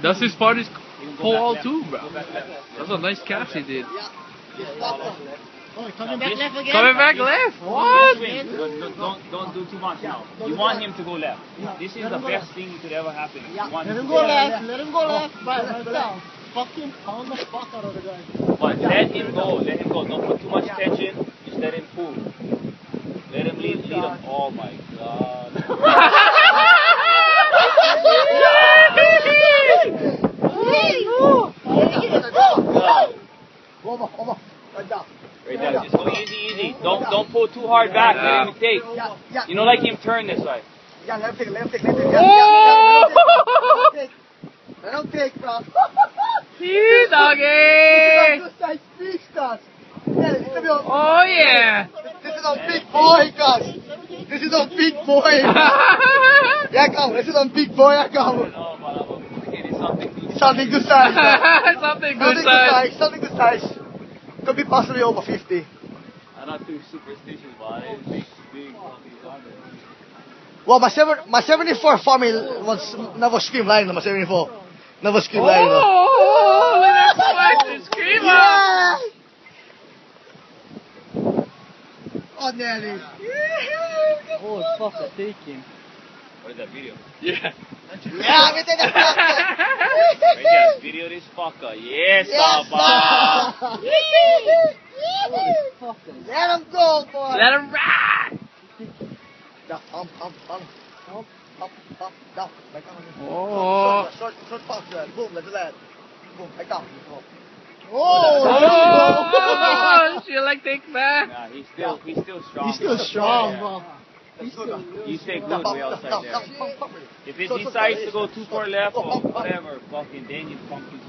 That's his farthest pull out too, bro. That's a nice catch he did. Oh, coming back left again. Coming back left? What? Don't do too much now. You want him to go left. This is the best thing that could ever happen. Let him go left. Let him go left. Fucking pound the fuck out of the guy. But let him go. Let him go. Don't put too much tension. Just let him pull. Let him lead him. Oh my god. Right there. Just go easy. Don't pull too hard back. Let him take. You know, like him turn this way. Yeah, let him take. Let him take, bro. You doggy! Oh yeah! This is a big boy, guys. This is a big boy. Yeah, come. This is a big boy, come. Something good size. Something good size. Something good size. Could be possibly over 50. I'm not too superstitious, but it's big fucking number. Well, my 74 family was never screamline. My 74 never screamline. Oh, look at that splash scream Yeah. Oh, nearly. Oh, fuck, I take him. Where's that video? Yeah. Yeah, we did it. Right there, video this fucker. Yes, Papa. Let him go, boy. Let him ride! Down, pump. Down. Back down. Oh. Short pump, boom, let's land. Boom, back down. Oh, she like take back. Nah, he's still strong. He's still strong, Yeah. bro. You stay good way outside there. If it decides to go too far left or whatever, fucking then you pump his